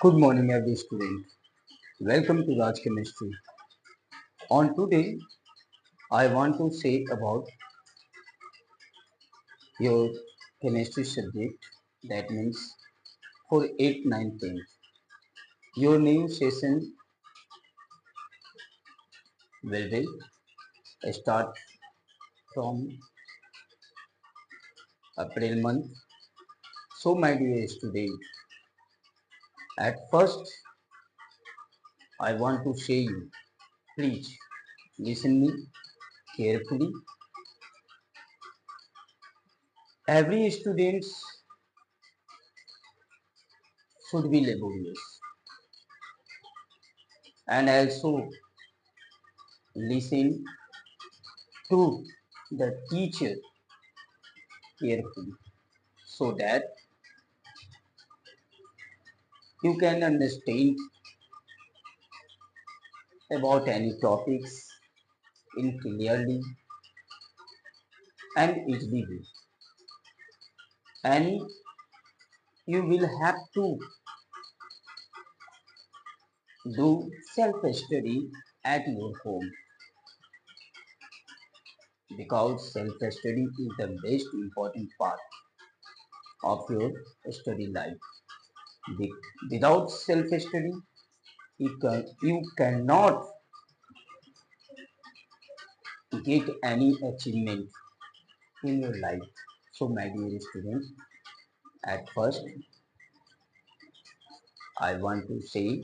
Good morning, every student. Welcome to Raj Chemistry. On today, I want to say about your chemistry subject. That means for 8, 9, 10. Your new session will be start from April month. So, my dear student, at first, I want to say you, please listen me carefully. Every student should be laborious and also listen to the teacher carefully so that you can understand about any topics in clearly and easily way. And you will have to do self-study at your home because self-study is the most important part of your study life. Without self-study, you cannot get any achievement in your life. So, my dear students, at first, I want to say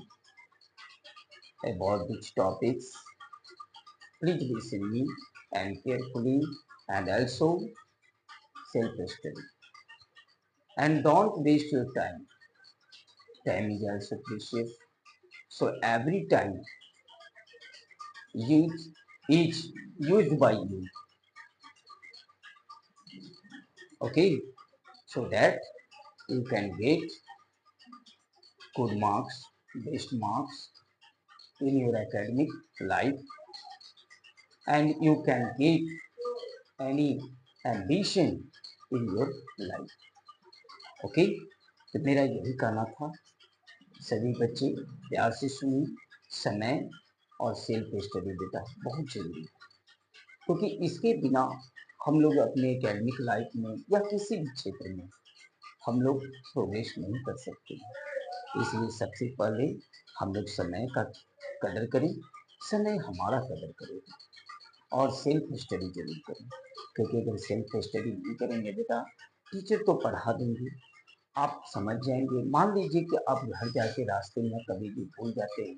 about which topics. Please listen me and carefully and also self-study. And don't waste your time. Time is also precious. So every time use is used by you. Okay? So that you can get good marks, best marks in your academic life and you can get any ambition in your life. Okay तो मेरा यही कहना था सभी बच्चे प्यार से सुनिए समय और सेल्फ स्टडी बेटा बहुत जरूरी है क्योंकि इसके बिना हम लोग अपने एकेडमिक लाइफ में या किसी भी क्षेत्र में हम लोग प्रोग्रेस नहीं कर सकते इसलिए सबसे पहले हम लोग समय का कदर करें समय हमारा कदर करेगा और सेल्फ स्टडी जरूर करें क्योंकि अगर सेल्फ स्टडी नहीं करेंगे बेटा टीचर तो पढ़ा देंगे आप समझ जाएंगे मान लीजिए कि आप घर जाके रास्ते में कभी भी भूल जाते हैं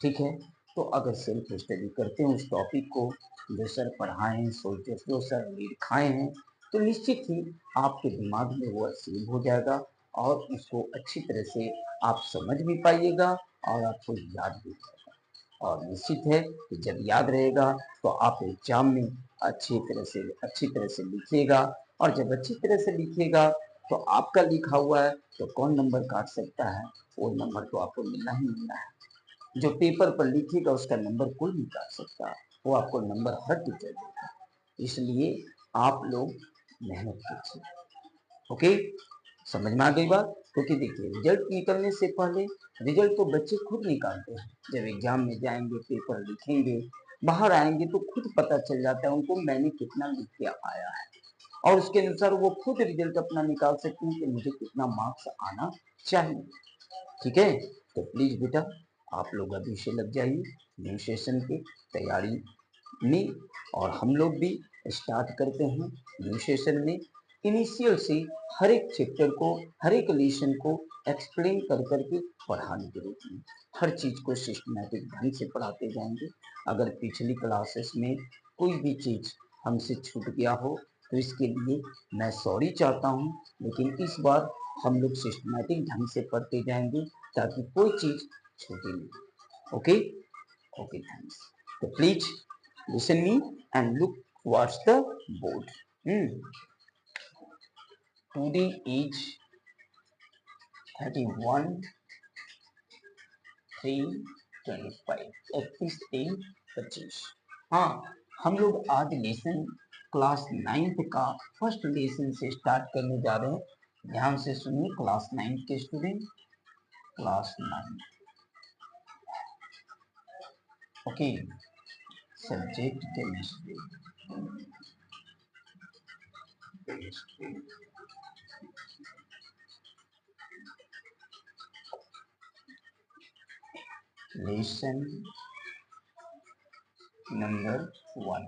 ठीक है तो अगर सेल्फ स्टडी करते हैं उस टॉपिक को जो सर पढ़ाए हैं सोचे जो सर लिखाए हैं तो निश्चित ही आपके दिमाग में वो सेव हो जाएगा और उसको अच्छी तरह से आप समझ भी पाइएगा और आपको याद भी रहेगा और निश्चित है कि जब याद रहेगा तो आप एग्जाम में अच्छी तरह से लिखिएगा और जब अच्छी तरह से लिखिएगा तो आपका लिखा हुआ है तो कौन नंबर काट सकता है वो नंबर तो आपको मिलना ही मिलना है जो पेपर पर लिखिएगा उसका नंबर कोई नहीं काट सकता वो आपको नंबर हर टीचर देगा इसलिए आप लोग मेहनत कीजिए ओके समझ में आ गई बात क्योंकि देखिए रिजल्ट निकलने से पहले रिजल्ट तो बच्चे खुद निकालते हैं जब एग्जाम में जाएंगे पेपर लिखेंगे बाहर आएंगे तो खुद पता चल जाता है उनको मैंने कितना लिख के आया है और उसके अनुसार वो खुद रिजल्ट अपना निकाल सकते हैं कि मुझे कितना मार्क्स आना चाहिए ठीक है तो प्लीज बेटा आप लोग अभी से लग जाइए न्यू सेशन की तैयारी में और हम लोग भी स्टार्ट करते हैं न्यू सेशन में इनिशियल से हर एक चैप्टर को हर एक लेसन को एक्सप्लेन कर करके पढ़ाने की जरूरत है हर चीज को सिस्टमैटिक ढंग से पढ़ाते जाएंगे अगर पिछली क्लासेस में कोई भी चीज हमसे छूट गया हो तो इसके लिए मैं सॉरी चाहता हूँ लेकिन इस बार हम लोग सिस्टमैटिक ढंग से पढ़ते जाएंगे ताकि कोई चीज छूटे नहीं ओके ओके थैंक्स तो please listen me and look towards the board. Today is 31 3 25 31 3 25 हाँ हम लोग आज लेसन क्लास 9th का फर्स्ट लेसन से स्टार्ट करने जा रहे हैं ध्यान से सुनिए क्लास 9th के student class 9. Okay, subject chemistry. Lesson number 1.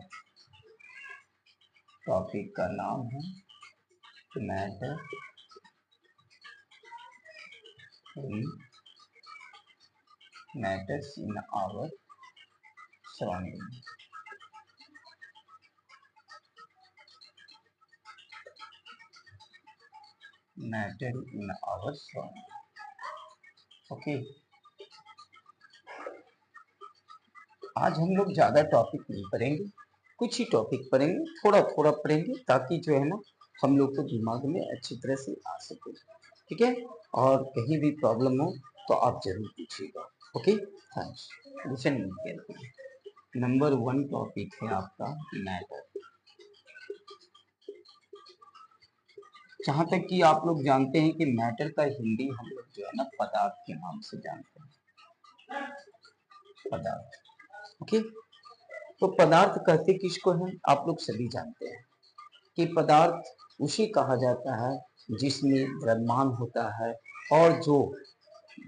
Topic का नाम है matter in matters in our surrounding. Matter in our surrounding. Okay, आज हम लोग ज्यादा टॉपिक नहीं पढ़ेंगे, कुछ ही टॉपिक पढ़ेंगे, थोड़ा थोड़ा पढ़ेंगे ताकि जो है ना हम लोग को दिमाग में अच्छी तरह से आ सके. ठीक है, और कहीं भी प्रॉब्लम हो तो आप जरूर पूछिएगा. Okay, thanks. Listen carefully. Number 1 topic है आपका मैटर. जहां तक कि आप लोग जानते हैं कि मैटर का हिंदी हम लोग जो है ना पदार्थ के नाम से जानते हैं. पदार्थ. ओके, तो पदार्थ कहते किसको हैं आप लोग सभी जानते हैं कि पदार्थ उसे कहा जाता है जिसमें द्रव्यमान होता है और जो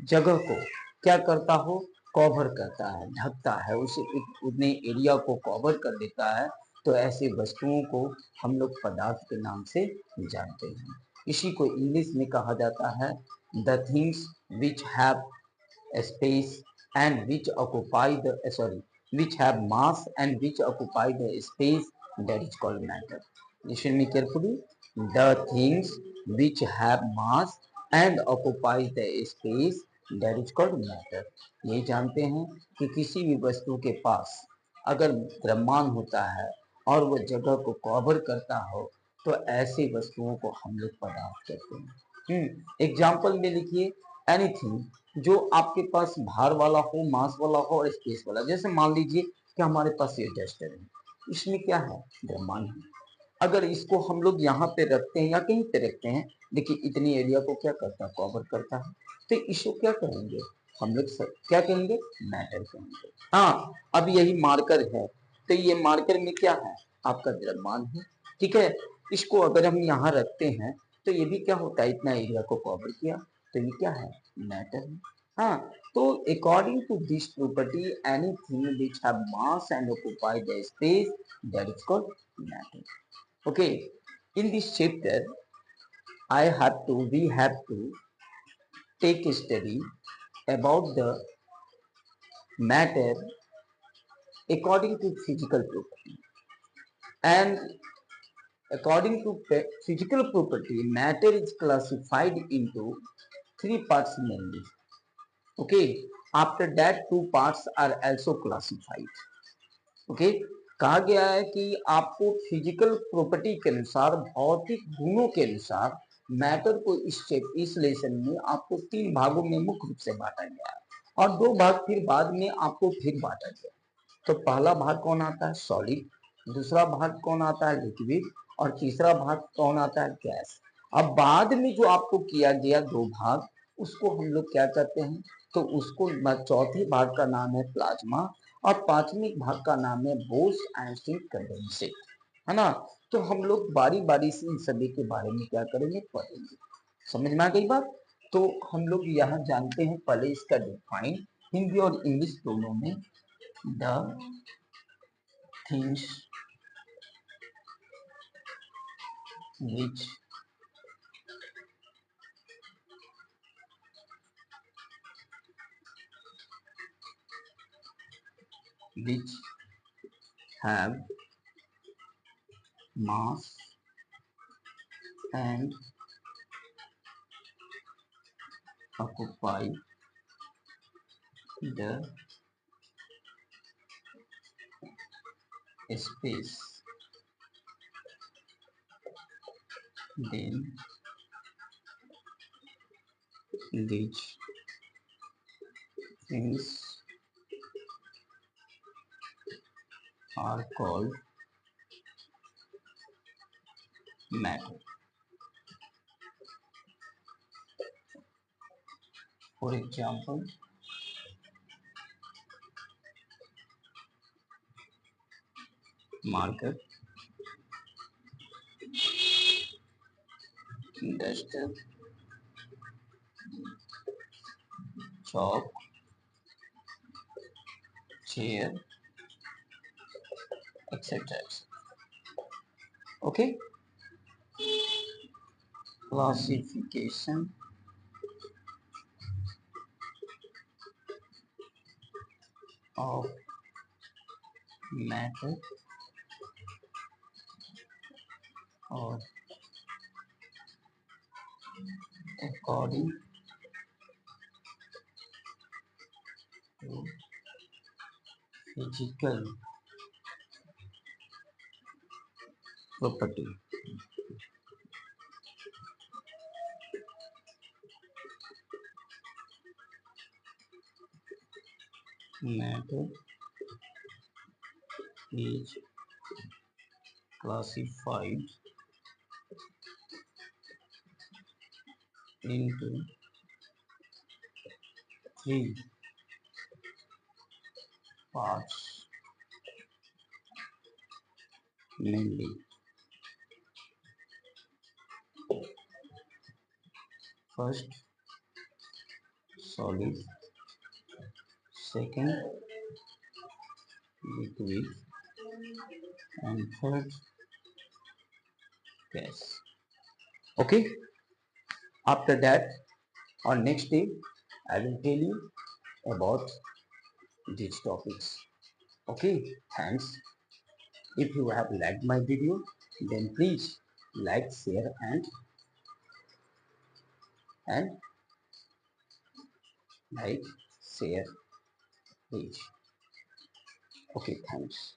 जगह को क्या करता हो, कवर करता है, ढकता है, उसे उतने एरिया को कवर कर देता है. तो ऐसे वस्तुओं को हम लोग पदार्थ के नाम से जानते हैं. इसी को इंग्लिश में कहा जाता है the things which have space and which occupy the which have mass and which occupy the space, that is called matter. Listen me carefully. The things which have mass and occupy the space, that is called matter. ये जानते हैं कि किसी भी वस्तु के पास अगर द्रव्यमान होता है और वो जगह को कवर करता हो तो ऐसी वस्तुओं को हम लोग पदार्थ कहते हैं. एग्जाम्पल में लिखिए एनीथिंग जो आपके पास भार वाला हो, मास वाला हो और स्पेस वाला. जैसे मान लीजिए कि हमारे पास ये डस्टर है, इसमें क्या है, द्रव्यमान है. अगर इसको हम लोग यहाँ पे रखते हैं या कहीं पे रखते हैं, देखिए इतनी एरिया को क्या करता है, कवर करता है. तो इसको क्या कहेंगे हम लोग, क्या कहेंगे, मैटर कहेंगे. हाँ, अब यही मार्कर है तो ये मार्कर में क्या है, आपका द्रव्यमान है. ठीक है, इसको अगर हम यहाँ रखते हैं तो ये भी क्या होता है, इतना एरिया को कवर किया, तो ये क्या है, मैटर है. हाँ, तो according to this property anything which have mass and occupy the space, that is called matter. Okay, in this chapter, we have to take a study about the matter according to physical property. And according to physical property, matter is classified into three parts mainly. Okay, after that, two parts are also classified. Okay, कहा गया है कि आपको physical property के अनुसार, भौतिक गुणों के अनुसार मैटर को इस लेसन में आपको 3 भागों में मुख्य रूप से बांटा गया है और 2 भाग फिर बाद में आपको फिर बांटा गया. तो पहला भाग कौन आता है, सॉलिड. दूसरा भाग कौन आता है, लिक्विड. और तीसरा भाग कौन आता है, गैस. अब बाद में जो आपको किया गया 2 भाग, उसको हम लोग क्या कहते हैं, तो उसको चौथे भाग का नाम है प्लाज्मा और पांचवें भाग का नाम है बोस-आइंस्टीन कंडेंसेट, है ना. तो हम लोग बारी बारी से इन सभी के बारे में क्या करेंगे, पढ़ेंगे. समझ में आ गई बात. तो हम लोग यहाँ जानते हैं पहले इसका डिफाइन हिंदी और इंग्लिश दोनों में. The things which which have mass and occupy the space, then these things are called matter. For example, market, industrial, shop, chair, etc. Okay, classification of matter or according to physical property. Matter is classified into three parts, mainly. First, solid. Second, liquid. And third, gas. Okay. After that, on next day, I will tell you about these topics. Okay. Thanks. If you have liked my video, then please like, share, and like, share, please. Okay. Thanks.